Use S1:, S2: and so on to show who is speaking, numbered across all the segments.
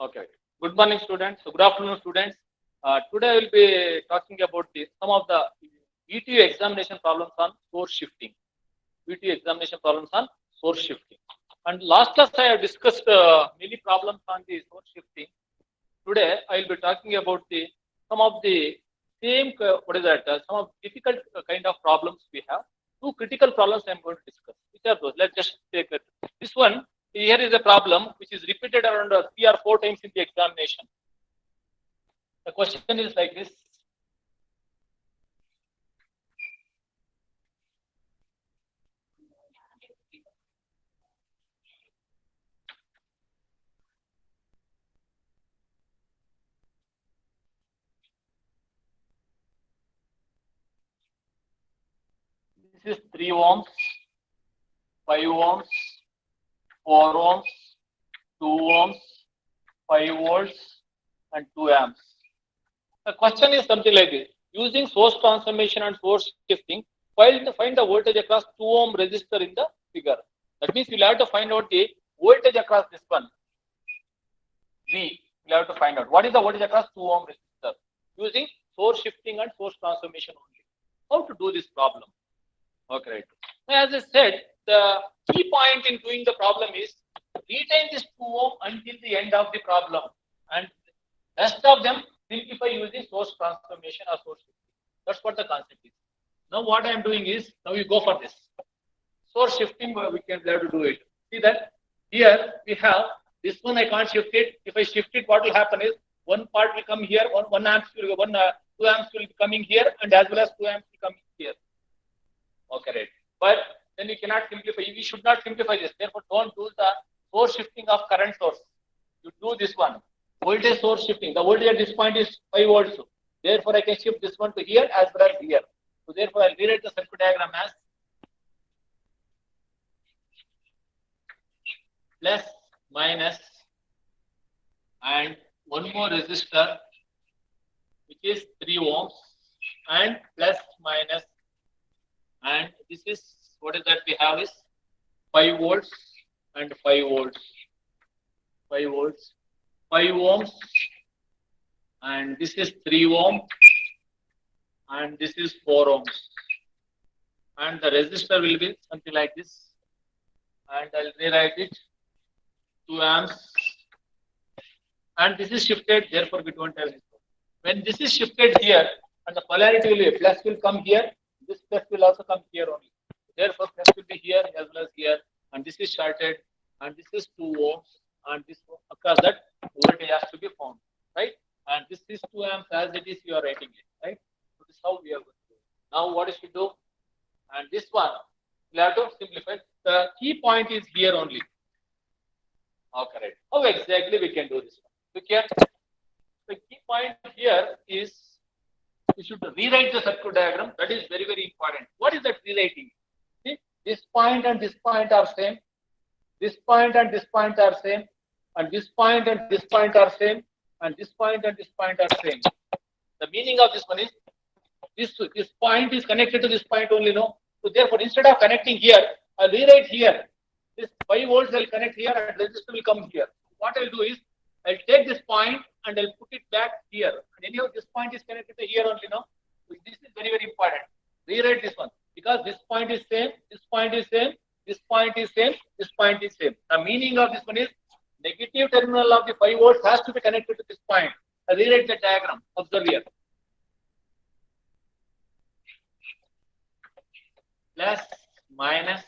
S1: Okay. Good morning, students. Good afternoon, students. Today I will be talking about some of the VTU examination problems on source shifting. VTU examination problems on source shifting. And last class I have discussed many problems on the source shifting. Today I will be talking about some of the same some of difficult kind of problems we have. Two critical problems I am going to discuss. Which are those? Let's just take it. This one here is a problem which is repeated around 3 or 4 times in the examination. The question is like this. This is 3 ohms, 5 ohms, 4 ohms, 2 ohms, 5 volts, and 2 amps. The question is something like this. Using source transformation and source shifting, find the voltage across 2 ohm resistor in the figure. That means you'll have to find out the voltage across this one. V. You'll have to find out what is the voltage across 2 ohm resistor using source shifting and source transformation only. How to do this problem? Okay, right. As I said, the key point in doing the problem is retain this 2 ohm until the end of the problem, and rest of them simplify using source transformation or source shifting. That's what the concept is. Now what I am doing is, now you go for this. Source shifting, we can have to do it. See that here we have this one, I can't shift it. If I shift it, what will happen is one part will come here, 1 amps will go, 2 amps will be coming here, and as well as 2 amps will come here. Okay, right. But then you cannot simplify. We should not simplify this. Therefore, don't do the source shifting of current source. You do this one. Voltage source shifting. The voltage at this point is 5 volts. Therefore, I can shift this one to here as well as here. So therefore, I'll rewrite the circuit diagram as plus, minus, and one more resistor, which is 3 ohms, and plus, minus, and this is what is that we have is 5 volts and 5 volts, 5 volts, 5 ohms, and this is 3 ohm, and this is 4 ohms, and the resistor will be something like this, and I'll rewrite it 2 amps, and this is shifted, therefore we don't have this. When this is shifted here, and the polarity will be plus will come here, this plus will also come here only. Therefore, plus will be here as well as here, and this is shorted, and this is 2 ohms, and this across that voltage has to be found, right? And this is 2 amps as it is, you are writing it, right? So this is how we are going to do. Now, what is to do? And this one, we have to simplify. The key point is here only. Okay, right. How exactly we can do this one? Look here. The key point here is you should rewrite the circuit diagram. That is very, very important. What is that rewriting? See, this point and this point are same. This point and this point are same. And this point and this point are same. And this point and this point are same. The meaning of this one is this point is connected to this point only, no? So therefore, instead of connecting here, I'll rewrite here. This 5 volts will connect here and resistor will come here. What I'll do is I'll take this point and I'll put it back here. And anyhow, this point is connected to here only, no? So this is very, very important. Rewrite this one because this point is same, this point is same, this point is same, this point is same. The meaning of this one is negative terminal of the 5 volts has to be connected to this point. I'll rewrite the diagram. Observe here. Plus, minus,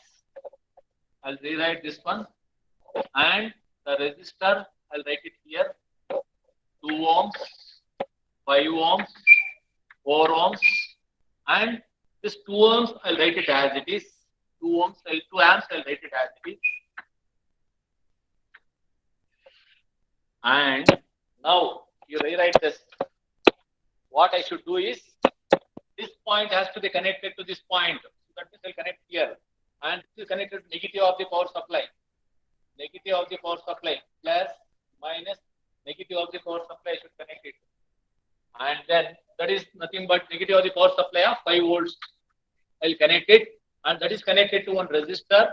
S1: I'll rewrite this one, and the resistor, I'll write it here, 2 ohms, 5 ohms, 4 ohms, and this 2 ohms, I'll write it as it is, 2 ohms, 2 amps, I'll write it as it is. And now, you rewrite this. What I should do is, this point has to be connected to this point. So that means I'll connect here. And this is connected to negative of the power supply. Negative of the power supply plus minus negative of the power supply should connect it. And then that is nothing but negative of the power supply of 5 volts. I'll connect it, and that is connected to one resistor.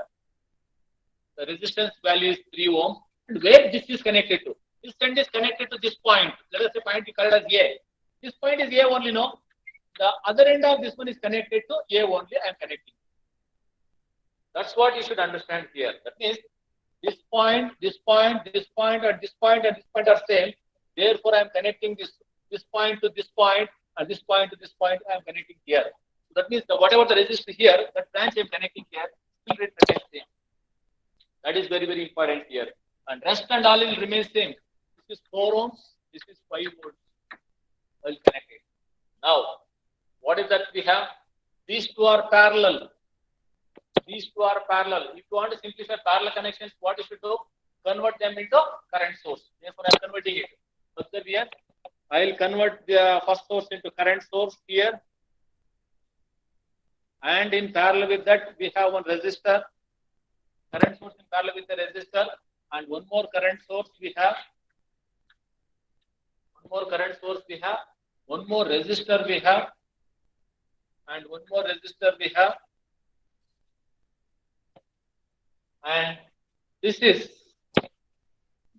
S1: The resistance value is 3 ohm. And where this is connected to? This end is connected to this point. Let us say point we call it as A. This point is A only, no? The other end of this one is connected to A only. I am connecting. That's what you should understand here. That means this point, this point, this point, and this point and this point are same. Therefore, I am connecting this point to this point and this point to this point. I am connecting here. So that means whatever the resistor here, that branch I am connecting here, still it remains same. That is very, very important here. And rest and all will remain same. This is 4 ohms. This is 5 volts. I will connect it. Now, what is that we have? These two are parallel. These two are parallel. If you want to simplify parallel connections, what you should do? Convert them into current source. Therefore, I am converting it. Observe here. I will convert the first source into current source here. And in parallel with that, we have one resistor. Current source in parallel with the resistor. And one more current source we have. One more current source we have. One more resistor we have. And one more resistor we have. And this is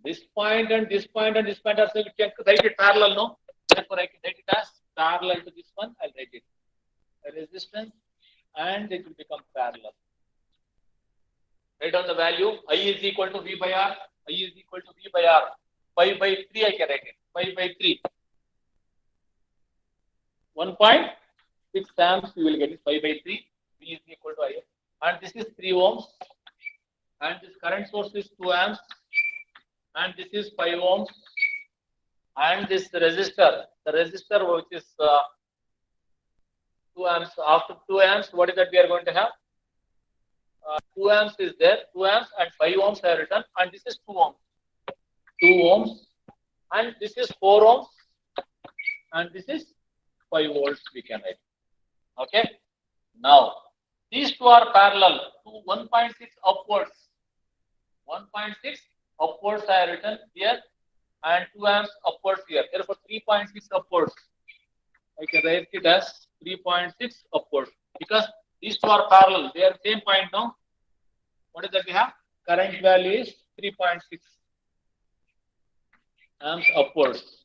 S1: this point and this point and this point are so we can write it parallel, no? Therefore, I can write it as parallel to this one. I'll write it a resistance, and it will become parallel. Write down the value. I is equal to V by R. I is equal to V by R. 5 by 3 I can write it. 5 by 3. 1.6 amps you will get it. 5 by 3. V is equal to I. And this is 3 ohms. And this current source is 2 amps. And this is 5 ohms. And this resistor, the resistor which is 2 amps. After 2 amps, what is that we are going to have? 2 amps is there, 2 amps and 5 ohms I have written, and this is 2 ohms. 2 ohms, and this is 4 ohms, and this is 5 volts we can write. Okay. Now, these two are parallel to 1.6 upwards. 1.6 upwards I have written here, and 2 amps upwards here. Therefore, 3.6 upwards. I can write it as 3.6 upwards because these two are parallel. They are same point now. What is that we have? Current value is 3.6 amps upwards.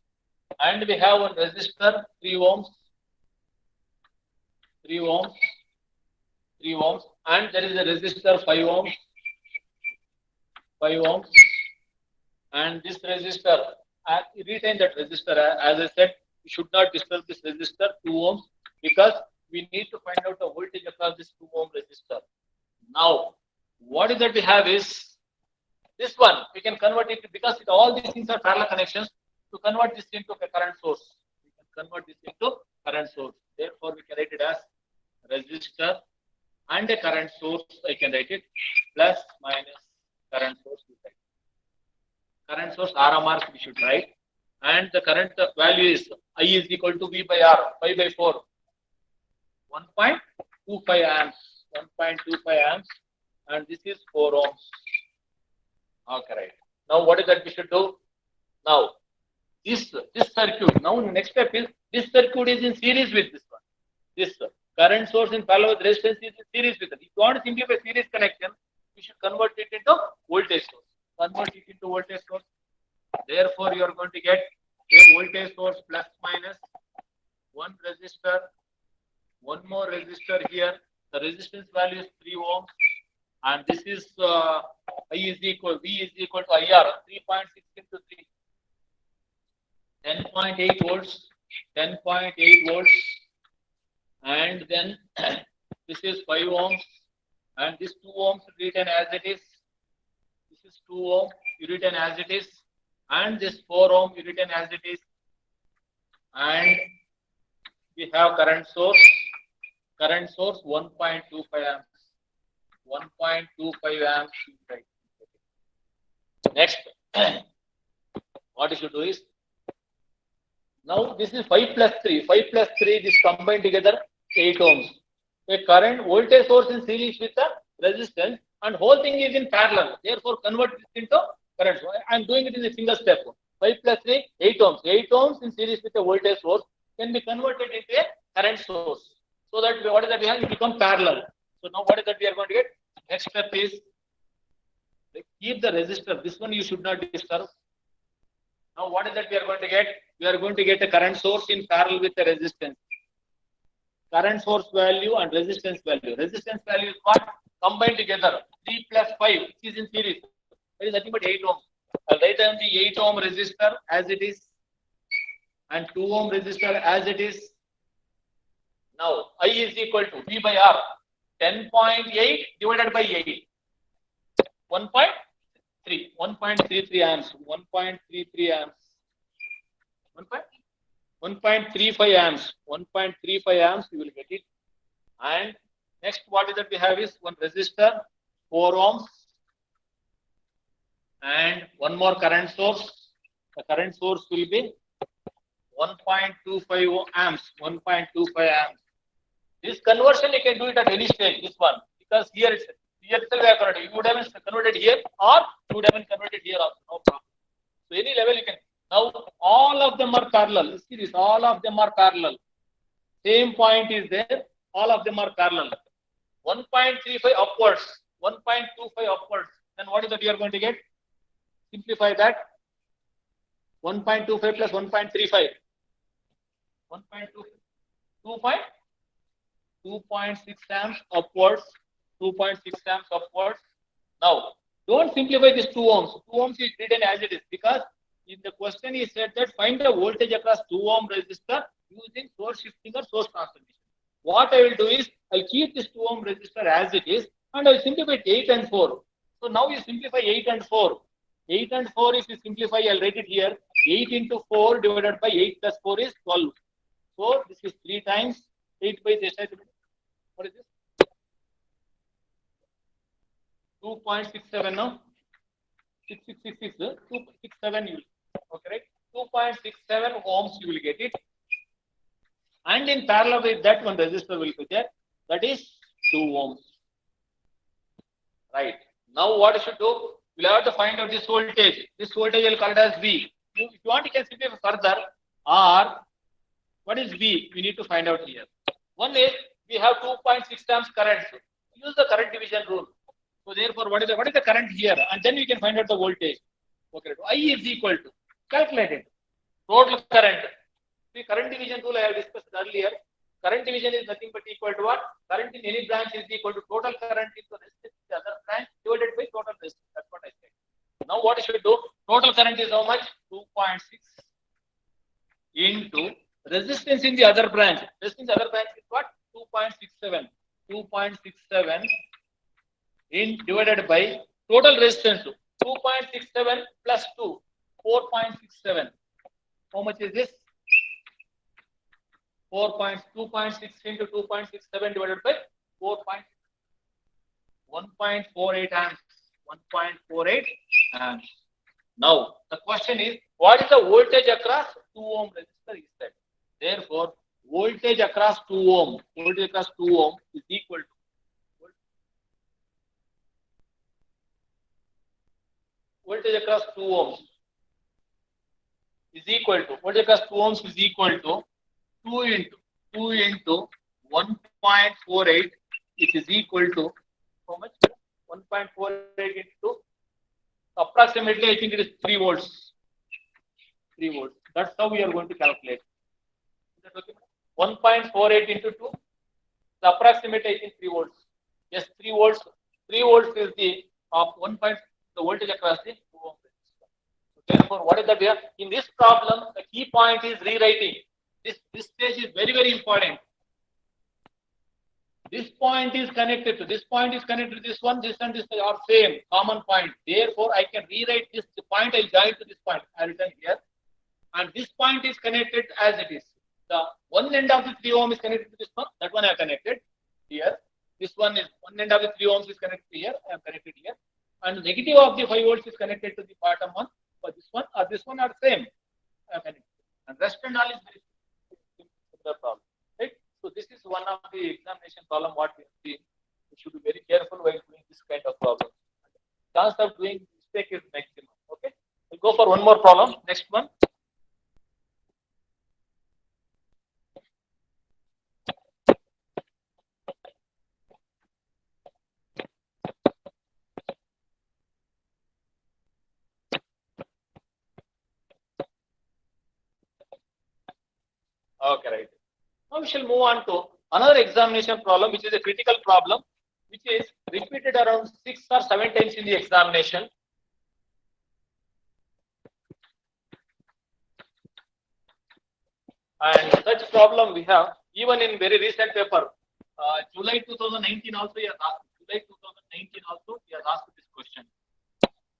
S1: And we have one resistor, 3 ohms, 3 ohms, 3 ohms. And there is a resistor, 5 ohms, 5 ohms. And this resistor, retain that resistor. As I said, we should not disturb this resistor, 2 ohms, because we need to find out the voltage across this 2 ohm resistor. Now, what is that we have is this one. We can convert it because all these things are parallel connections. To convert this into a current source, we can convert this into current source. Therefore, we can write it as resistor and a current source. I can write it plus minus current source. Current source RMR we should write, and the current value is I is equal to V by R, 5 by 4. 1.25 amps, 1.25 amps, and this is 4 ohms. Okay, right. Now, what is that we should do? Now, this circuit. Now, the next step is this circuit is in series with this one. This current source in parallel with resistance is in series with it. If you want to simplify series connection, we should convert it into voltage source. Convert it into voltage source. Therefore, you are going to get a voltage source plus minus one resistor. One more resistor here. The resistance value is 3 ohms, and this is V is equal to IR, 3.6 into 3, 10.8 volts, 10.8 volts, and then this is 5 ohms, and this 2 ohms written as it is. This is 2 ohm, you written as it is, and this 4 ohm you written as it is, and we have current source. Current source 1.25 amps. 1.25 amps. Next, what you should do is, now this is 5 plus 3. 5 plus 3, this combined together 8 ohms. A current voltage source in series with the resistance, and whole thing is in parallel. Therefore, convert this into current. So I am doing it in a single step. 5 plus 3, 8 ohms. 8 ohms in series with a voltage source can be converted into a current source. So that what is that we have? It become parallel. So now what is that we are going to get? Next step is keep the resistor. This one you should not disturb. Now what is that we are going to get? We are going to get a current source in parallel with the resistance. Current source value and resistance value. Resistance value is what? Combined together. 3 plus 5, which is in series. That is nothing but 8 ohm. I'll write down the 8 ohm resistor as it is and 2 ohm resistor as it is. Now I is equal to V by R. 10.8 divided by 8. 1.3. 1.33 amps. 1.33 amps. 1.35 amps. 1.35 amps you will get it. And next what is that we have is one resistor, 4 ohms, and one more current source. The current source will be 1.25 amps. 1.25 amps. This conversion you can do it at any stage. This one, because here itself we have converted. You would have been converted here, or you would have been converted here also. No problem. So any level you can. Now all of them are parallel. See this, all of them are parallel. Same point is there. All of them are parallel. 1.35 upwards. 1.25 upwards. Then what is that you are going to get? Simplify that. 1.25 plus 1.35. 1.25. 2.6 amps upwards. 2.6 amps upwards. Now, don't simplify this 2 ohms. 2 ohms is written as it is because in the question he said that find the voltage across 2 ohm resistor using source shifting or source transformation. What I will do is I'll keep this 2 ohm resistor as it is and I'll simplify 8 and 4. So now you simplify 8 and 4. 8 and 4 if you simplify, I'll write it here. 8 into 4 divided by 8 plus 4 is 12. So this is 3 times 8 by 6. What is this? 2.67 now. 6666. 2.67 you will. Okay, right? 2.67 ohms you will get it. And in parallel with that one resistor will be there. That is 2 ohms. Right. Now what you should do? We'll have to find out this voltage. This voltage will call it as V. If you want, you can simplify further. Or what is V? We need to find out here. One is we have 2.6 amps current. Use the current division rule. So therefore, what is the current here? And then we can find out the voltage. Okay. I is equal to calculate it. Total current. The current division rule I have discussed earlier. Current division is nothing but equal to what? Current in any branch is equal to total current into resistance in the other branch divided by total resistance. That's what I said. Now what you should do? Total current is how much? 2.6 into resistance in the other branch. Resistance in the other branch is what? 2.67. 2.67 in divided by total resistance. 2.67 plus 2. 4.67. How much is this? 2.6 into 2.67 divided by 1.48 amps. 1.48 amps. Now, the question is, what is the voltage across 2 ohm resistor is said. Therefore, voltage across 2 ohm, is equal to voltage across 2 ohms is equal to 2 into 1.48, which is equal to how much? 1.48 into approximately I think it is 3 volts. 3 volts. That's how we are going to calculate. Is that okay? 1.48 into 2. The approximate I think 3 volts. Yes, 3 volts. 3 volts is the the voltage across the 2 ohm resistor. So therefore, what is that here? In this problem, the key point is rewriting. This stage is very, very important. This point is connected to this point is connected to this one, this and this are same common point. Therefore, I can rewrite this point. I join to this point. I written here, and this point is connected as it is. The one end of the 3 ohm is connected to this one. That one I have connected here. This one is one end of the 3 ohms is connected here. I have connected here, and negative of the 5 volts is connected to the bottom one. For this one or this one are same. I have connected, and rest and all is very similar problem. Right? So this is one of the examination problem what we have seen. We should be very careful while doing this kind of problem. Chance of doing mistake is maximum. Okay. We'll go for one more problem. Next one. we shall move on to another examination problem, which is a critical problem, which is repeated around 6 or 7 times in the examination. And such problem we have even in very recent paper, July 2019 also he has asked. July 2019 also he has asked this question.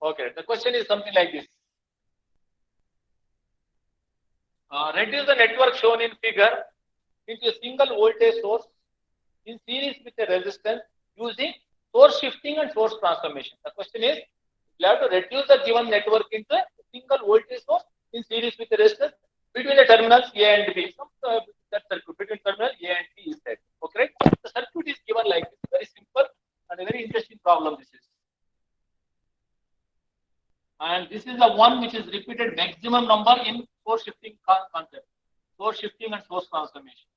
S1: Okay, the question is something like this. Reduce the network shown in figure into a single voltage source in series with a resistance using source shifting and source transformation. The question is, you have to reduce the given network into a single voltage source in series with a resistance between the terminals A and B. That circuit between terminal A and B is that. Okay, the circuit is given like this, very simple and a very interesting problem this is. And this is the one which is repeated maximum number in source shifting concept, source shifting and source transformation.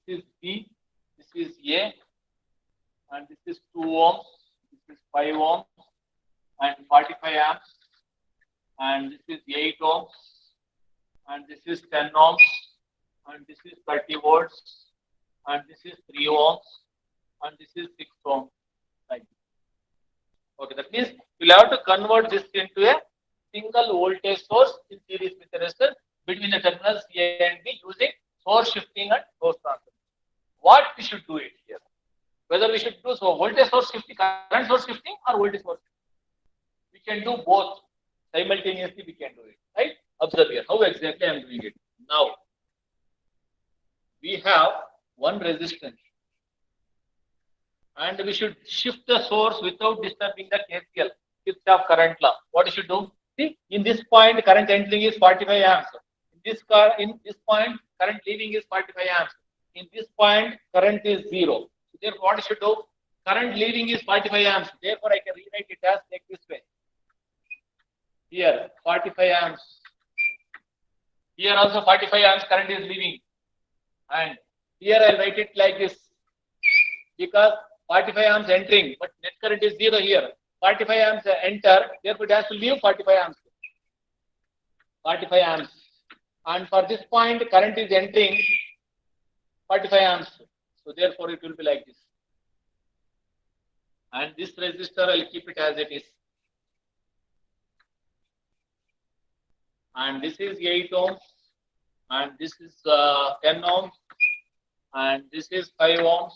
S1: This is B, this is A, and this is 2 ohms, this is 5 ohms, and 45 amps, and this is 8 ohms, and this is 10 ohms, and this is 30 volts, and this is 3 ohms, and this is 6 ohms. Right. Okay, that means we'll have to convert this into a single voltage source in series with a resistor between the terminals A and B using source shifting and source transformation. What we should do it here? Whether we should do so voltage source shifting, current source shifting, or voltage source shifting. We can do both simultaneously. We can do it, right? Observe here how exactly I am doing it. Now we have one resistance, and we should shift the source without disturbing the KCL, Kirchhoff current law. What you should do? See, in this point, current entering is 45 amps. In this point, current leaving is 45 amps. In this point, current is 0. Therefore, what I should do? Current leaving is 45 amps. Therefore, I can rewrite it as like this way. Here, 45 amps. Here also 45 amps current is leaving. And here I'll write it like this. Because 45 amps entering, but net current is 0 here. 45 amps enter, therefore it has to leave 45 amps. 45 amps. And for this point, current is entering 45 amps. So therefore it will be like this. And this resistor, I'll keep it as it is. And this is 8 ohms. And this is 10 ohms. And this is 5 ohms.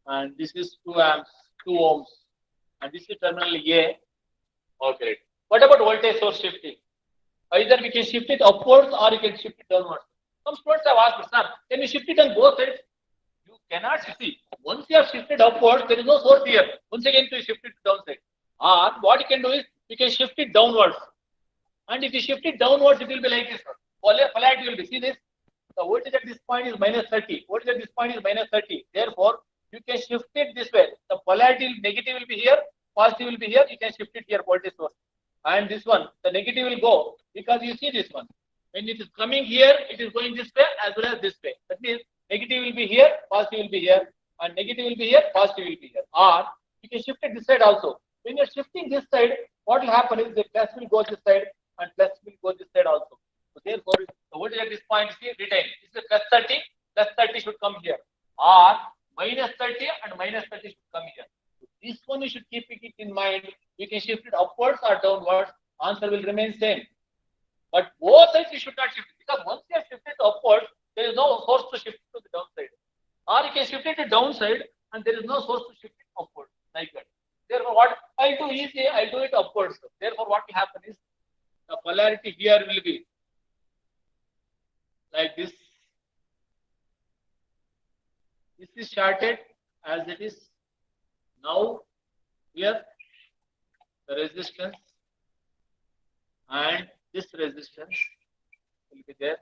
S1: And this is 2 amps, 2 ohms. And this is terminal A. Okay. What about voltage source shifting? Either we can shift it upwards or you can shift it downwards. Some students have asked, sir, can you shift it on both sides? You cannot see. Once you have shifted upwards, there is no source here. Once again, you shift it downside. Or what you can do is you can shift it downwards. And if you shift it downwards, it will be like this. Polarity will be. See this? The voltage at this point is minus 30. Voltage at this point is minus 30. Therefore, you can shift it this way. The polarity negative will be here, positive will be here. You can shift it here, voltage source. And this one, the negative will go because you see this one. When it is coming here, it is going this way as well as this way. That means negative will be here, positive will be here, and negative will be here, positive will be here. Or you can shift it this side also. When you are shifting this side, what will happen is the plus will go this side and plus will go this side also. So therefore, the voltage at this point is here retained. This is plus 30 should come here. Or minus 30 and minus 30 should come here. So this one you should keep it in mind. You can shift it upwards or downwards. Answer will remain same. But both sides you should not shift it because once you have shifted upwards, there is no source to shift it to the downside. Or you can shift it to downside and there is no source to shift it upwards like that. Therefore, what I'll do easy, I'll do it upwards. Therefore, what will happen is the polarity here will be like this. This is shorted as it is. Now, here the resistance and this resistance will be there.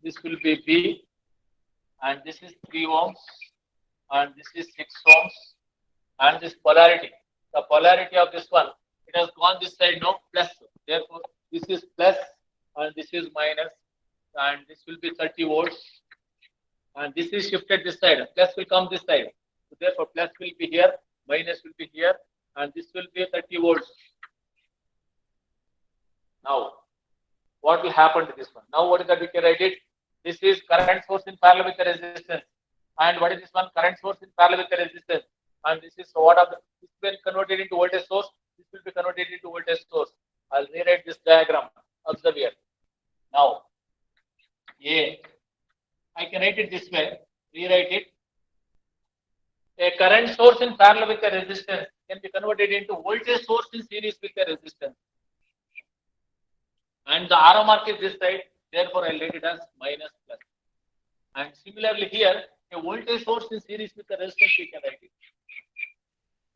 S1: This will be B, and this is 3 ohms, and this is 6 ohms, and this polarity. The polarity of this one it has gone this side now, plus. Therefore, this is plus and this is minus, and this will be 30 volts, and this is shifted this side. Plus will come this side. So therefore, plus will be here, minus will be here, and this will be 30 volts. Now, what will happen to this one? Now, what is that? We can write it. This is current source in parallel with the resistance. And what is this one? Current source in parallel with the resistance. And this is what of the, this will be converted into voltage source. This will be converted into voltage source. I'll rewrite this diagram. Observe here. Now, A. I can write it this way. Rewrite it. A current source in parallel with the resistance can be converted into voltage source in series with the resistance. And the arrow mark is this side, therefore I'll write it as minus plus. And similarly here, a voltage source in series with the resistance, we can write it.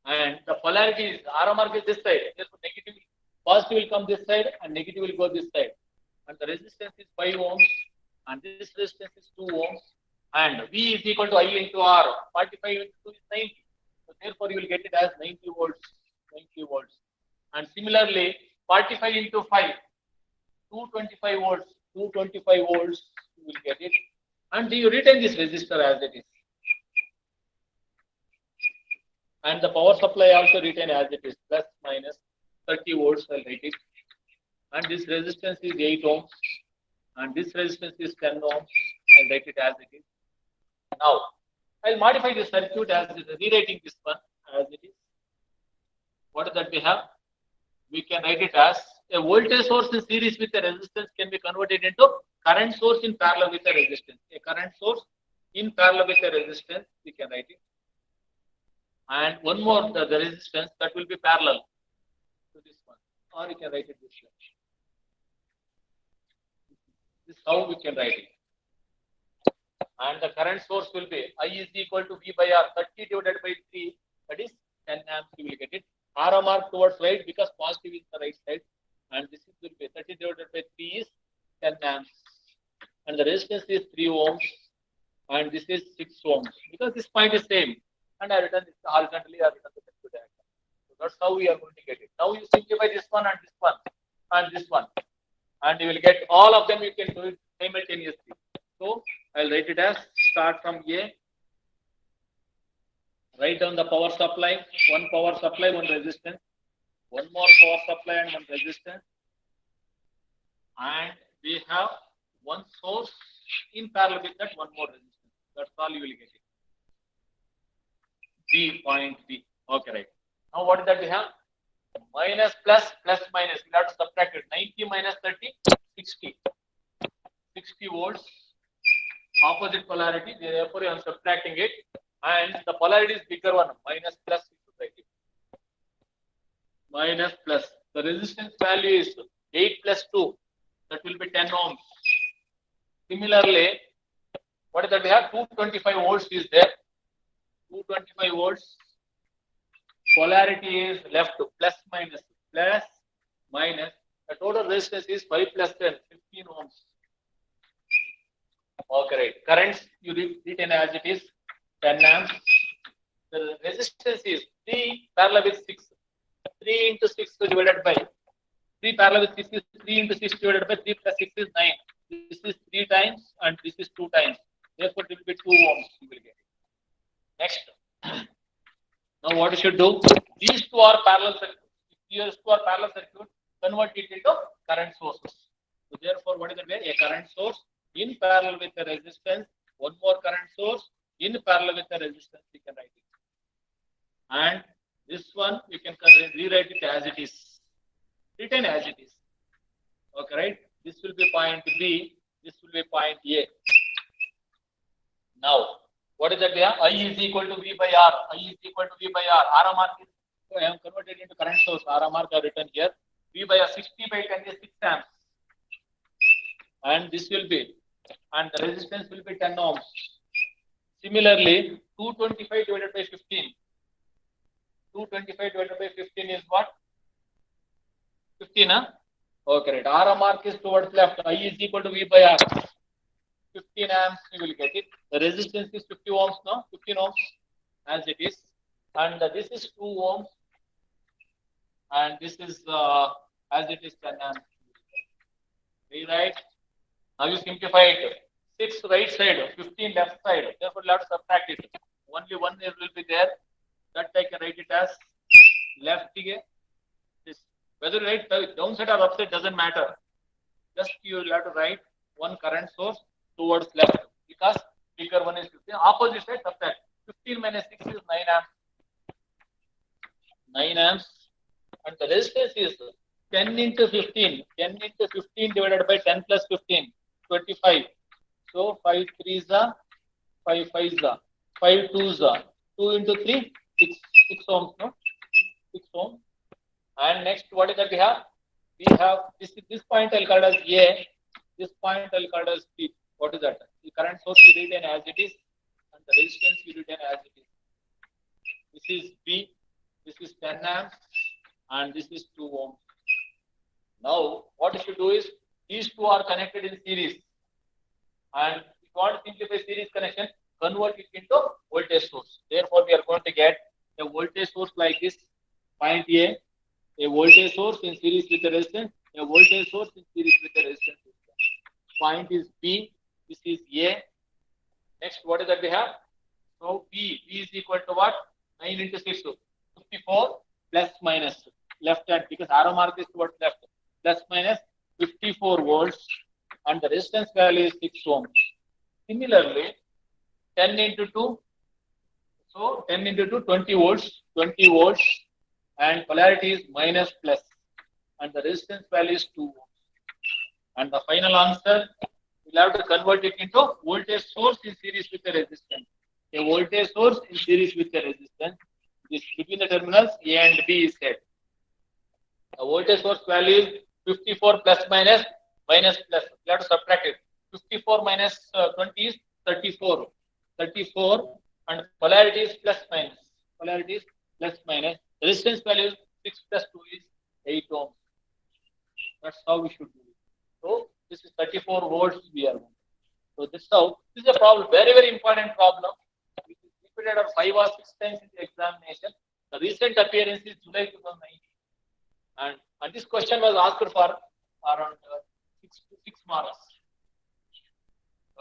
S1: And the polarity is, arrow mark is this side, therefore negative, positive will come this side and negative will go this side. And the resistance is 5 ohms and this resistance is 2 ohms. And V is equal to I into R, 45 into 2 is 90. So therefore you will get it as 90 volts, 90 volts. And similarly, 45 into 5, 225 volts, 225 volts, you will get it. And you retain this resistor as it is. And the power supply also retain as it is, plus minus 30 volts, I'll write it. And this resistance is 8 ohms. And this resistance is 10 ohms, I'll write it as it is. Now, I'll modify the circuit as it is, rewriting this one as it is. What is that we have? We can write it as a voltage source in series with a resistance can be converted into current source in parallel with a resistance. A current source in parallel with a resistance, we can write it. And one more, the resistance that will be parallel to this one. Or you can write it this way. This is how we can write it. And the current source will be I is equal to V by R, 30 divided by 3, that is 10 amps, you will get it. Arrow mark towards right because positive is the right side. And this will be 30 divided by 3 is 10 amps. And the resistance is 3 ohms. And this is 6 ohms. Because this point is same. And I written this horizontally, I written the circuit diagram. So that's how we are going to get it. Now you simplify this one and this one and this one. And you will get all of them, you can do it simultaneously. So I'll write it as start from A. Write down the power supply, one power supply, one resistance, one more power supply and one resistance. And we have one source in parallel with that, one more resistance. That's all you will get it. B, point B. Okay, right. Now what is that we have? Minus plus, plus minus. We have to subtract it. 90 minus 30, 60. 60 volts. Opposite polarity. Therefore, I am subtracting it. And the polarity is bigger one. Minus plus. Minus plus. The resistance value is 8 plus 2. That will be 10 ohms. Similarly, what is that we have? 225 volts is there. 225 volts. Polarity is left, plus minus, plus minus. The total resistance is 5 plus 10, 15 ohms. Okay, right. Currents you retain as it is 10 amps. The resistance is 3 parallel with 6. 3 into 6 divided by 3 parallel with 6 is 3 into 6 divided by 3 plus 6 is 9. This is 3 times and this is 2 times. Therefore, it will be 2 ohms. You will get it. Next. Now, what you should do? These two are parallel circuits. These two are parallel circuit. Convert it into current sources. So, therefore, what is the way? A current source in parallel with the resistance. One more current source in parallel with the resistance. We can write it. And this one you can rewrite it as it is. Written as it is. Okay, right? This will be point B. This will be point A. Now, what is that? I is equal to V by R. I is equal to V by R. R mark is, so I am converted into current source. R mark are written here. V by R 60 by 10 is 6 amps. And this will be, and the resistance will be 10 ohms. Similarly, 225 divided by 15. 225 divided by 15 is what? 15, huh? Okay, right. R mark is towards left. I is equal to V by R. 15 amps, you will get it. The resistance is 50 ohms now, 15 ohms as it is. And this is 2 ohms. and this is as it is 10 amps. Rewrite. Now you simplify it. 6 right side, 15 left side. Therefore, you have to subtract it. Only one will be there. That I can write it as left. This. Whether you write downside or upside doesn't matter. Just you will have to write one current source towards left because bigger one is 15. Opposite side subtract. 15 minus 6 is 9 amps. 9 amps. And the resistance is 10 into 15. 10 into 15 divided by 10 plus 15. 25. So 5 3s are 5 5s are 5 2s are 2 into 3 6 ohms, no? 6 ohms. And next, what is that we have? We have this point I'll call as A. This point I'll call as B. What is that? The current source you retain as it is, and the resistance you retain as it is. This is B. This is 10 amps, and this is 2 ohms. Now, what you should do is these two are connected in series, and if you want to simplify series connection, convert it into voltage source. Therefore, we are going to get a voltage source like this, point A voltage source in series with the resistance, a voltage source in series with the resistance. Point is B, this is A. Next, what is that we have? So, B is equal to what? 9 into 6, 54 plus minus left hand because arrow mark is towards left. Plus minus 54 volts and the resistance value is 6 ohms. Similarly, 10 into 2, so 10 into 2, 20 volts and polarity is minus plus and the resistance value is 2 ohms. And the final answer, we'll have to convert it into voltage source in series with the resistance. A voltage source in series with the resistance. This between the terminals A and B is set. The voltage source value is 54 plus minus plus. We have to subtract it. 54 minus 20 is 34. 34 and polarity is plus minus. Polarity is plus minus. Resistance value is 6 plus 2 is 8 ohms. That's how we should do it. So this is 34 volts we are. So this is a problem, very important problem. It is repeated 5 or 6 times in the examination. The recent appearance is July 2019. And this question was asked for around 6 marks.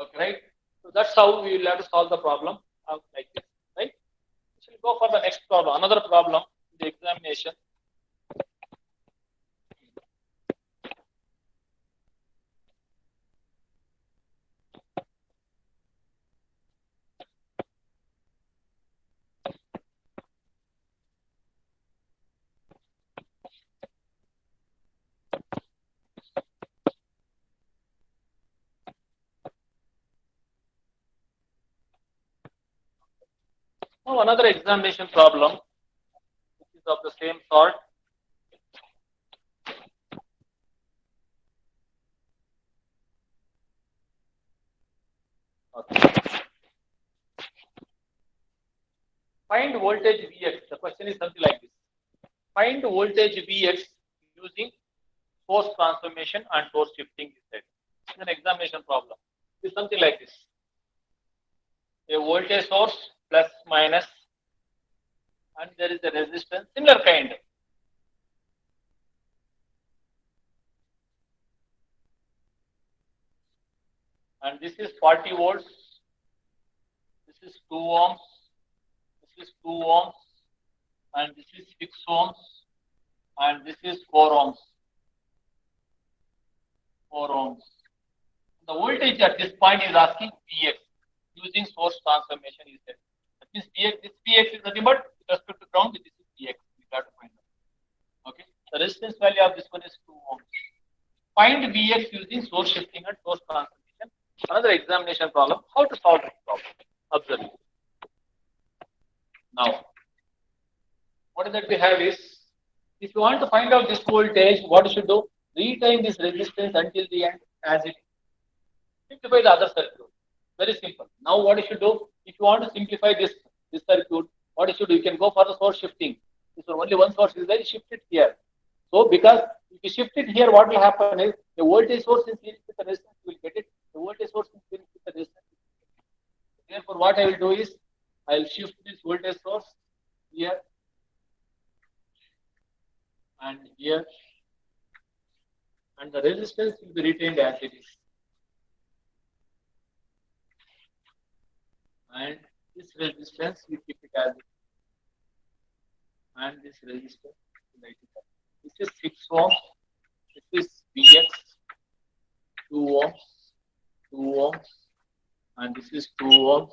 S1: Okay, right? So that's how we will have to solve the problem like this, right? So we'll go for the next problem, another problem in the examination. Now another examination problem, which is of the same sort. Okay. Find voltage Vx. The question is something like this. Find voltage Vx using force transformation and force shifting. It's an examination problem. It's something like this. A voltage source plus minus and there is a resistance, similar kind. And this is 40 volts, this is 2 ohms, this is 2 ohms, and this is 6 ohms, and this is 4 ohms. 4 ohms. The voltage at this point is asking Vx using source transformation is there. That means Vx, this Vx is nothing but with respect to ground, this is Vx. We got to find out. Okay. The resistance value of this one is 2 ohms. Find Vx using source shifting and source transformation. Another examination problem. How to solve this problem? Observe it. Now, what is that we have is, if you want to find out this voltage, what you should do? Retain this resistance until the end as it is. Simplify the other circuit. Very simple. Now, what you should do? If you want to simplify this circuit, what you should do? You can go for the source shifting. If only one source is there, you shift it here. So, because if you shift it here, what will happen is the voltage source in series with the resistance, you will get it. The voltage source in series with the resistance. Therefore, what I will do is, I will shift this voltage source here and here, and the resistance will be retained as it is. And this resistance we keep it as it is. And this resistance, this is 6 ohms, this is Vx, 2 ohms, 2 ohms, and this is 2 ohms,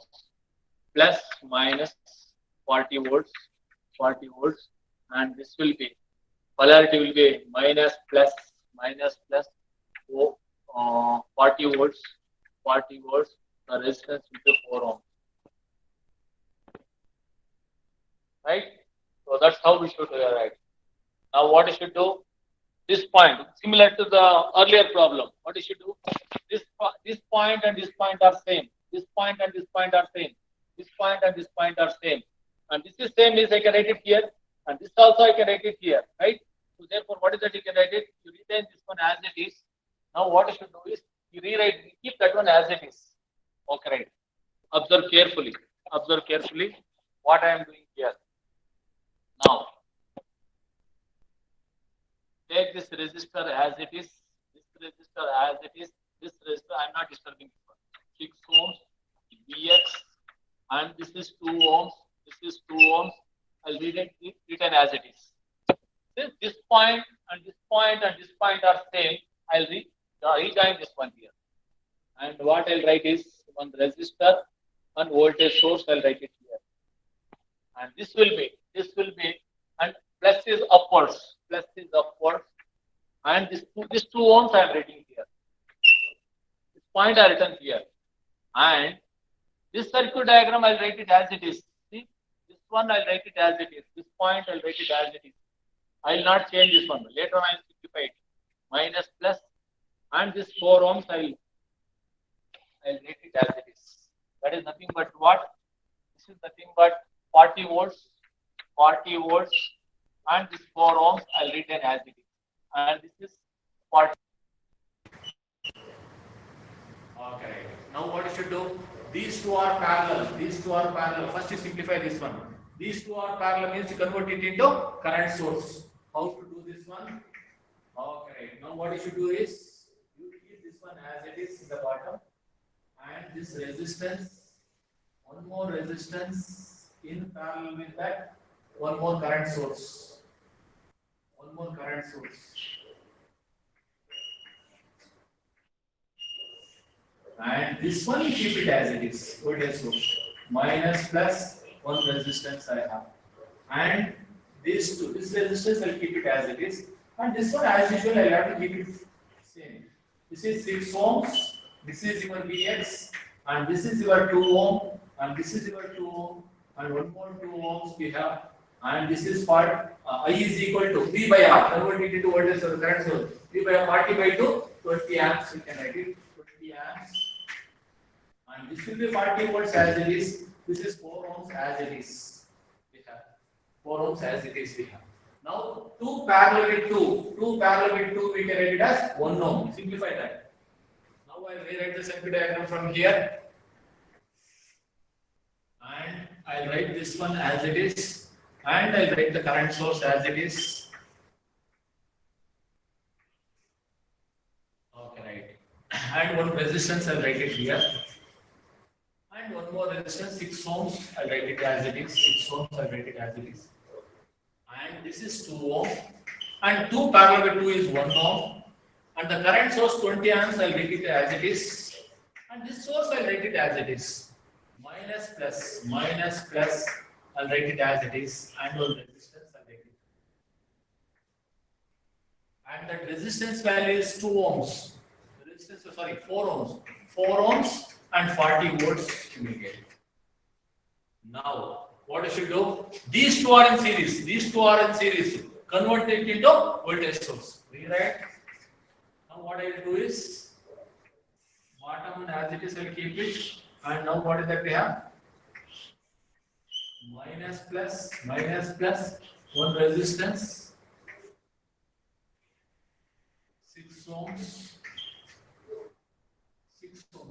S1: plus minus 40 volts, 40 volts, and this will be, polarity will be minus plus, 40 volts, 40 volts, the resistance will be 4 ohms. Right? So that's how we should write. Now what you should do? This point, similar to the earlier problem, what you should do? This point and this point are same. This point and this point are same. This point and this point are same. And this is same is I can write it here. And this also I can write it here. Right? So therefore, what is that you can write it? You retain this one as it is. Now what you should do is you rewrite, keep that one as it is. Okay, right. Observe carefully. Observe carefully what I am doing here. Now, take this resistor as it is, this resistor as it is, this resistor, I am not disturbing this one. 6 ohms, Vx, and this is 2 ohms, this is 2 ohms, I'll read it written as it is. Since this point and this point and this point are same, I'll rejoin this one here. And what I'll write is one resistor, one voltage source, I'll write it here. And this will be, and plus is upwards, and this 2 ohms I am writing here. This point I written here, and this circuit diagram I'll write it as it is. See, this one I'll write it as it is. This point I'll write it as it is. I'll not change this one. Later on I'll simplify it. Minus plus, and this 4 ohms I'll write it as it is. That is nothing but what? This is nothing but 40 volts, and this 4 ohms I'll retain as it is. And this is 40. Okay. Now what you should do? These two are parallel. First you simplify this one. These two are parallel means you convert it into current source. How to do this one? Okay. Now what you should do is you keep this one as it is in the bottom, and this resistance, one more resistance in parallel with that, one more current source. And this one you keep it as it is, voltage source. Minus plus one resistance I have. And this resistance I'll keep it as it is. And this one as usual I'll have to keep it same. This is 6 ohms, this is your Vx, and this is your 2 ohm, and this is your 2 ohm, and one more 2 ohms we have. And this is part I is equal to 3 by R, convert it into voltage source, current source. 3 by 40 by 2, 20 amps, we can write it, 20 amps. And this will be 40 volts as it is. This is 4 ohms as it is. We have 4 ohms as it is. We have. Now 2 parallel with 2. 2 parallel with 2 we can write it as 1 ohm. Simplify that. Now I will rewrite the circuit diagram from here. And I will write this one as it is. And I will write the current source as it is. Okay, right. And one resistance I will write it here. And one more resistance, 6 ohms, I'll write it as it is. 6 ohms, I'll write it as it is. And this is 2 ohm. And 2 parallel with 2 is 1 ohm. And the current source 20 amps, I'll write it as it is. And this source, I'll write it as it is. Minus plus, I'll write it as it is. And one resistance, I'll write it. And that resistance value is 2 ohms. Resistance, sorry, 4 ohms. 4 ohms. And 40 volts you will get. Now, what you should do? These two are in series. Convert it into voltage source. Rewrite. Now, what I will do is bottom as it is, I will keep it. And now, what is that we have? Minus plus, one resistance, 6 ohms.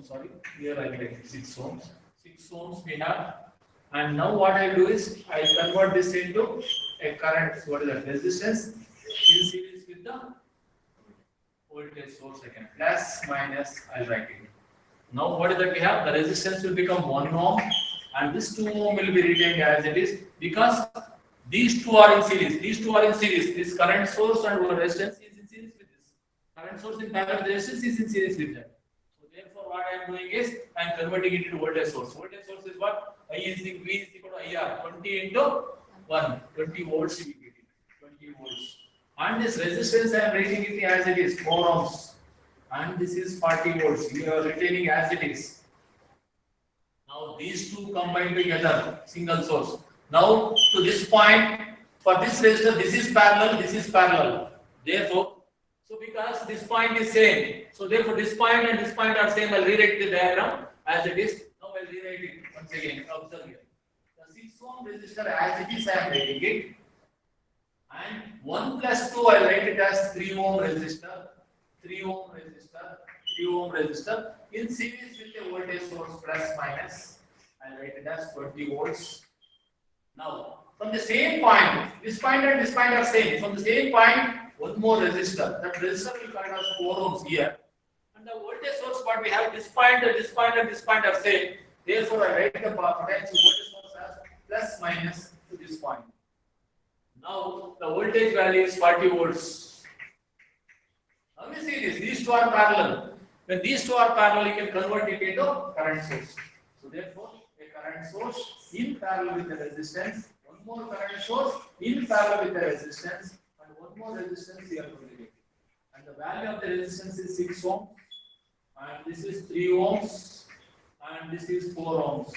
S1: Sorry, here I write 6 ohms. 6 ohms we have. And now what I do is I convert this into a current. What is that? Resistance. in series with the voltage source again. Plus minus, I'll write it. Now what is that we have? The resistance will become 1 ohm and this 2 ohm will be retained as it is because these two are in series. These two are in series. This current source and resistance is in series with this. Current source in parallel, the resistance is in series with that. So therefore what I am doing is I am converting it into voltage source. Voltage source is what? V is equal to IR. 20 into 1. 20 volts we get it. 20 volts. And this resistance I am raising it as it is. 4 ohms. And this is 40 volts. We are retaining as it is. Now these two combined together, single source. Now to this point, for this resistor, this is parallel, this is parallel. Therefore, so because this point is same, so therefore this point and this point are same. I'll rewrite the diagram as it is. Now I'll rewrite it once again. Observe here. The 6 ohm resistor as it is, I am writing it. And 1 plus 2, I'll write it as 3 ohm resistor. 3 ohm resistor, 3 ohm resistor in series with a voltage source plus minus. I'll write it as 20 volts. Now, from the same point, this point and this point are same. From the same point, one more resistor. That resistor will count as 4 ohms here. And the voltage source, what we have, this point and this point and this point are same. Therefore, I write the potential voltage source as plus minus to this point. Now, the voltage value is 40 volts. Now, we see this. These two are parallel. When these two are parallel, you can convert it into current source. So, therefore, a current source in parallel with the resistance, one more current source in parallel with the resistance, and one more resistance here to get. And the value of the resistance is 6 ohms, and this is 3 ohms, and this is 4 ohms.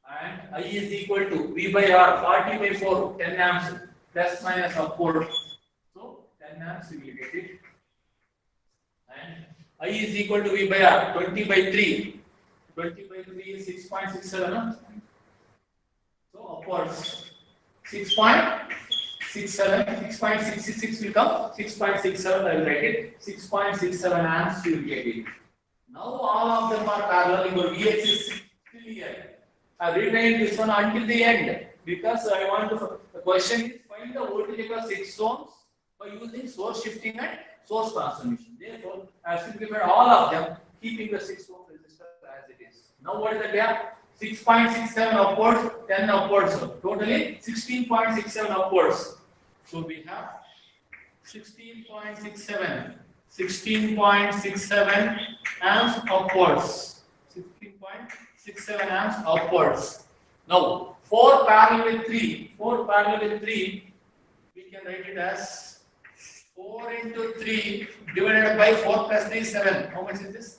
S1: And I is equal to V by R, 40 by 4, 10 amps, plus minus upward. So 10 amps we will get it. And I is equal to V by R, 20 by 3. 20 by 3 is 6.67. So upwards 6.67, 6.66 will come, 6.67 I will write it, 6.67 amps you will get it. Now all of them are parallel, your Vx is still here. I have retained this one until the end because I want to, the question is find the voltage across 6 ohms by using source shifting and source transformation. Therefore, I have simplified all of them, keeping the 6 ohm resistor as it is. Now what is the gap? 6.67 upwards, 10 upwards. So totally 16.67 upwards. So we have 16.67 amps upwards. 16.67 amps upwards. Now 4 parallel with 3. 4 parallel with 3. We can write it as 4 into 3 divided by 4 plus 3 is 7. How much is this?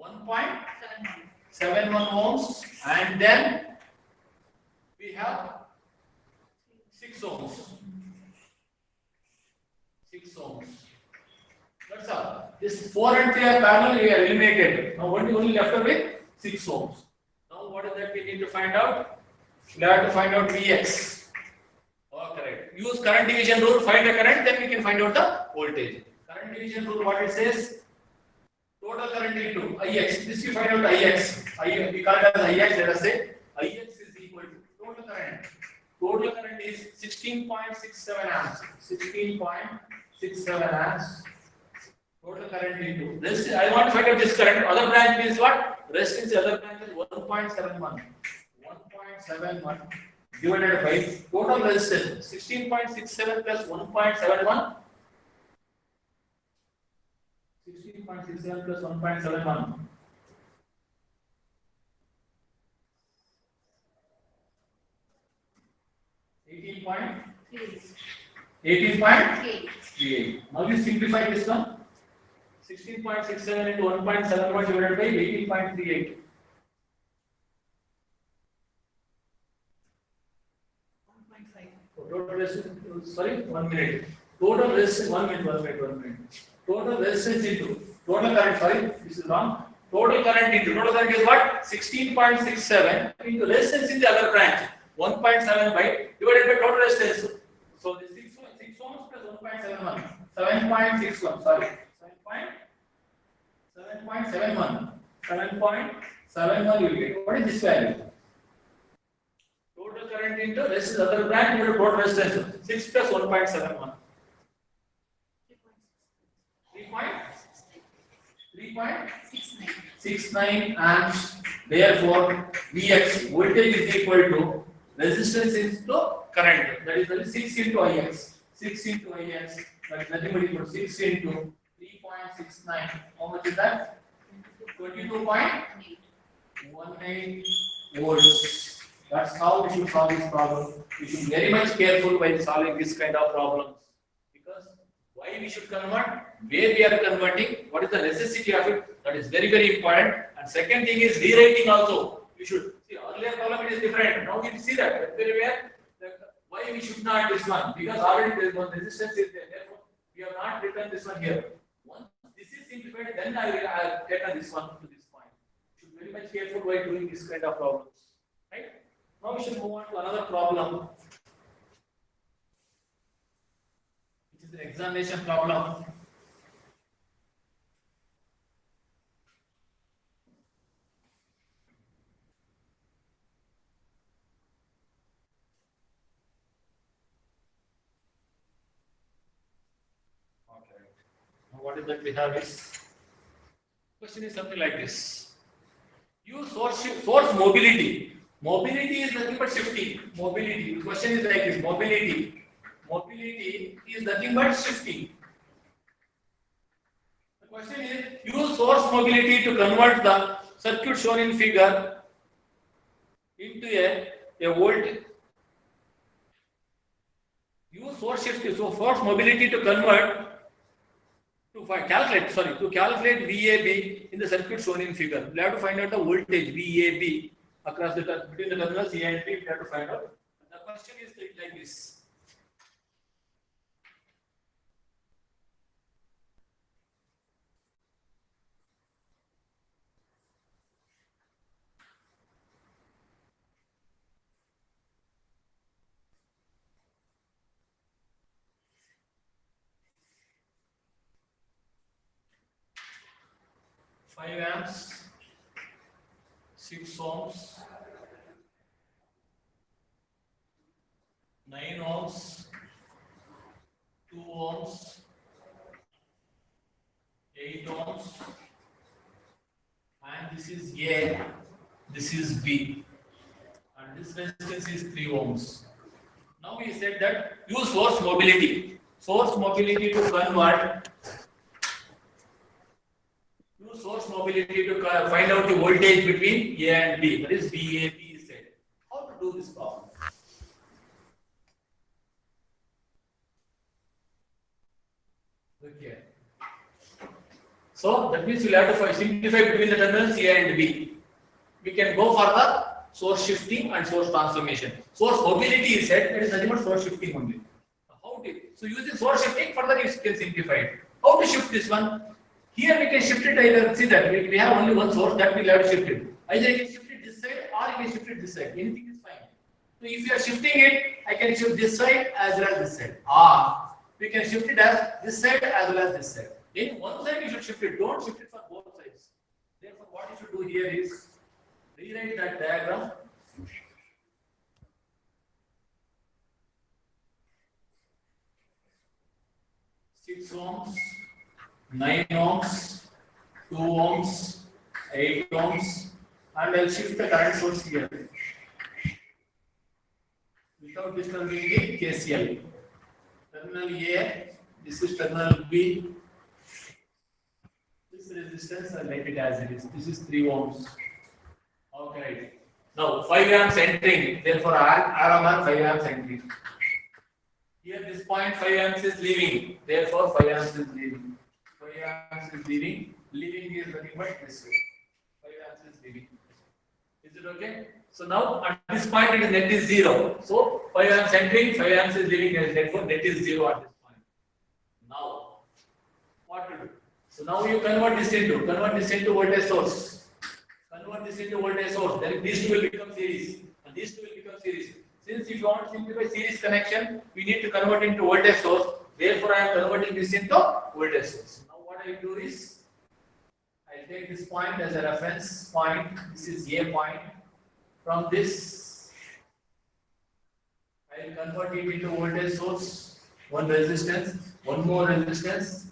S1: 1.71 ohms, and then we have 6 ohms. 6 ohms. That's all. This 4 and 3 are parallel, we are eliminated. Now only left with 6 ohms. Now what is that we need to find out? We have to find out Vx. Oh, correct. Use current division rule, find the current, then we can find out the voltage. Current division rule, what it says? Total current into Ix. This you find out Ix. We call it as Ix. Let us say Ix is equal to total current. Total current is 16.67 amps. 16.67 amps. Total current into this. I want to find out this current. Other branch is what? Resistance. Other branch is 1.71. 1.71 divided by total resistance. 16.67 plus 1.71. 16.67 plus 1.71. 18.38. Now you simplify this one. 16.67 into 1.71 divided by 18.38. Total resistance, sorry, 1 minute. Total resistance, 1 minute. Total resistance into total current, sorry, this is wrong. Total current is what? 16.67 into resistance in the other branch. 1.75 divided by total resistance. So this 6 ohms plus 1.71. 7.61, sorry. 7.71 you will get. What is this value? Total current current into resistance, other branch into total resistance. 6 plus 1.71. 3.69 amps. Therefore, Vx voltage is equal to resistance into current. That is 6 into Ix. 6 into Ix. That is nothing but equal to 6 into 3.69. How much is that? 22.18 volts. That's how we should solve this problem. We should be very much careful while solving this kind of problems. Because why we should convert, where we are converting, what is the necessity of it, that is very, very important. And second thing is rewriting also. We should see earlier problem it is different. Now we see that everywhere why we should not this one, because already there is one resistance is there. Therefore, we have not written this one here. Once this is simplified, then I will taken this one to this point. Should be very much careful while doing this kind of problems. Right? Now we should move on to another problem, which is an examination problem. Okay. Now what is that we have is, question is something like this. Use source mobility. Mobility is nothing but shifting. Mobility. The question is like this. Mobility. Mobility is nothing but shifting. The question is, use source mobility to convert the circuit shown in figure into a voltage. Use source shifting, so source mobility to convert to calculate VAB in the circuit shown in figure. We have to find out the voltage VAB across between the terminals A and B. We have to find out. The question is like this. Five amps, 6 ohms, 9 ohms, 2 ohms, 8 ohms, and this is A, this is B, and this resistance is 3 ohms. Now we said that use source mobility to convert. Use source mobility to find out the voltage between A and B. That is VAB is said. How to do this problem? Okay. So that means we'll have to simplify between the terminals A and B. We can go for the source shifting and source transformation. Source mobility is said, that is nothing but source shifting only. How to? So using source shifting, further you can simplify it. How to shift this one? Here we can shift it either. See that we have only one source that we have to shift it. Either I can shift it this side or I can shift it this side. Anything is fine. So if you are shifting it, I can shift this side as well as this side. We can shift it as this side as well as this side. In one side you should shift it. Don't shift it for both sides. Therefore, what you should do here is rewrite that diagram. Six ohms, 9 ohms, 2 ohms, 8 ohms, and I'll shift the current source here without disturbing the KCL. Terminal A, this is terminal B. This resistance, I'll write it as it is. This is 3 ohms. Okay. Now 5 amps entering, therefore RMR 5 amps entering. Here this point 5 amps is leaving, therefore 5 amps is leaving. 5 amps is leaving. Leaving is nothing but this way. 5 amps is leaving. Is it okay? So now at this point it is net is 0. So 5 amps entering, 5 amps is leaving, therefore net is 0 at this point. Now what to do? So now you convert this into voltage source. Convert this into voltage source. Then these two will become series, and these two will become series. Since if you want to simplify series connection, we need to convert into voltage source. Therefore, I am converting this into voltage source. Now, what I will do is, I will take this point as a reference point. This is A point. From this, I will convert it into voltage source, one resistance, one more resistance.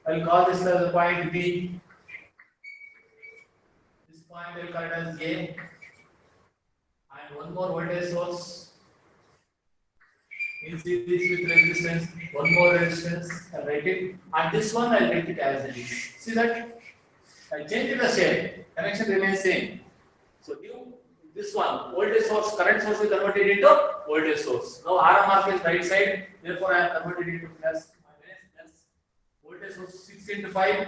S1: I will call this as the point B. This point I will call it as A, and one more voltage source in series with resistance, one more resistance. I will write it, and this one I will write it as it is. See that? I change the shape, connection remains same. So new this one voltage source, current source is converted into voltage source. Now R mark is right side, therefore I have converted it into plus minus. Voltage source 6 into 5,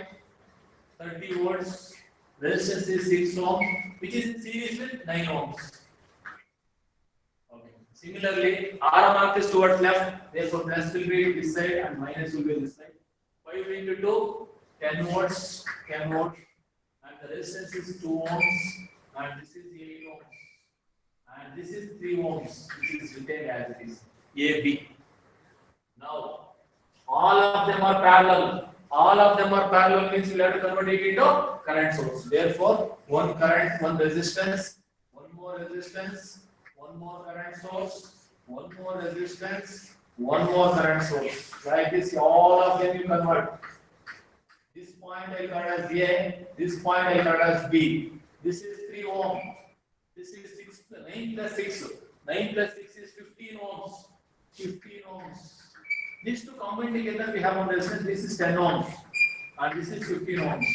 S1: 30 volts. Resistance is 6 ohms, which is in series with 9 ohms. Okay. Similarly, R mark is towards left, therefore plus will be this side and minus will be this side. 5 into 2, 10 volts, 10 volts, and the resistance is 2 ohms, and this is 8 ohms. And this is 3 ohms, which is written as it is AB. Now, all of them are parallel. All of them are parallel means we have to convert it into current source. Therefore, one current, one resistance, one more resistance, one more current source, one more resistance, one more current source. Like this, all of them you convert. This point I call as A, this point I call as B. This is 3 ohms. This is 9 plus 6. 9 plus 6 is 15 ohms. 15 ohms. These two combined together we have one resistance. This is 10 ohms. And this is 15 ohms.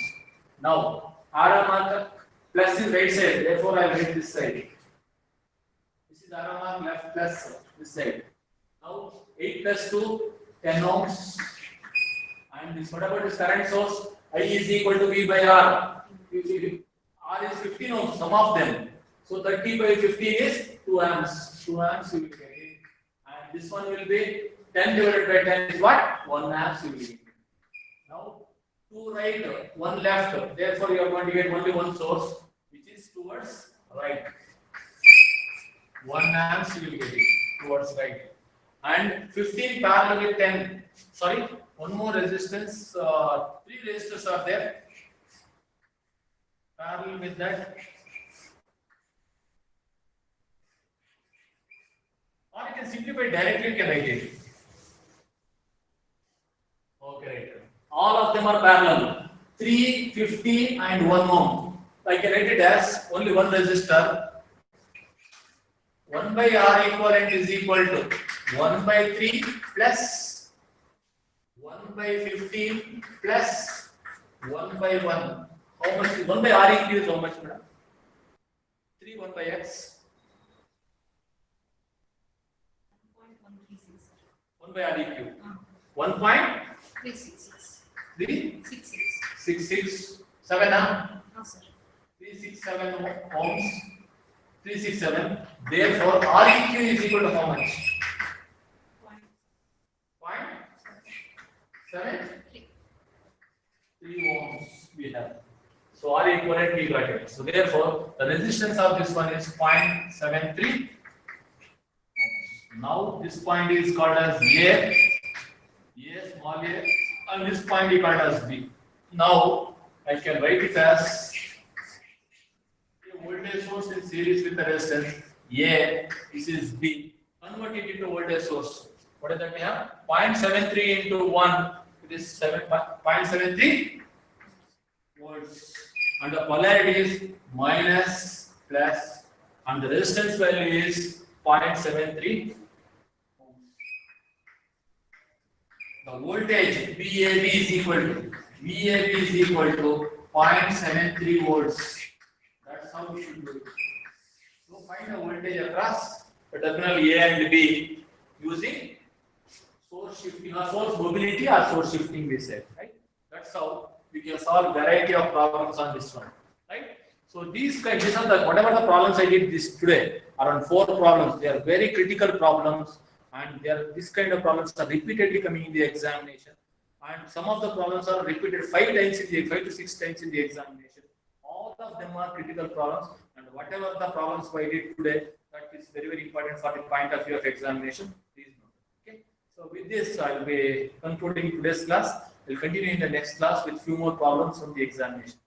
S1: Now, R mark plus is right side. Therefore, I will write this side. This is R mark left plus this side. Now, 8 plus 2, 10 ohms. And this, what about this current source? I is equal to V by R. R is 15 ohms, sum of them. So 30 by 15 is 2 amps. 2 amps you will get it. And this one will be 10 divided by 10 is what? 1 amps you will get it. Now 2 right, 1 left. Therefore you are going to get only one source, which is towards right. 1 amps you will get it towards right. And 15 parallel with 10. Sorry, one more resistance. 3 resistors are there. Parallel with that. Or you can simplify directly, you can write it. Okay, right. All of them are parallel. 3, 50 and 1 ohm. I can write it as only one resistor. 1 by R equivalent is equal to 1 by 3 plus 1 by 15 plus 1 by 1. How much? 1 by R eq is how much, madam? 3 1 by x. 1 by R eq. 1.366. 366. 7
S2: No, sir.
S1: 367 ohms. 367. Therefore, R eq is equal to how much? 0.7? 3 ohms we have. So R equivalent we got it. So therefore, the resistance of this one is 0.73. Now this point is called as A, small a, and this point is called as B. Now I can write it as a voltage source in series with the resistance A. This is B. Convert it into voltage source. What is that we have? 0.73 into 1. It is 0.73 volts. And the polarity is minus, plus, and the resistance value is 0.73. The voltage VAB is equal to 0.73 volts. That's how we should do it. So find the voltage across the terminal A and B using source shifting or source mobility or source shifting, we said, right? That's how we can solve variety of problems on this one, right? So these are the whatever the problems I did this today, around 4 problems. They are very critical problems, and this kind of problems are repeatedly coming in the examination. And some of the problems are repeated 5 to 6 times in the examination. All of them are critical problems, and whatever the problems I did today, that is very, very important for the point of view of examination. Please note. Okay. So with this, I will be concluding today's class. We'll continue in the next class with few more problems from the examination.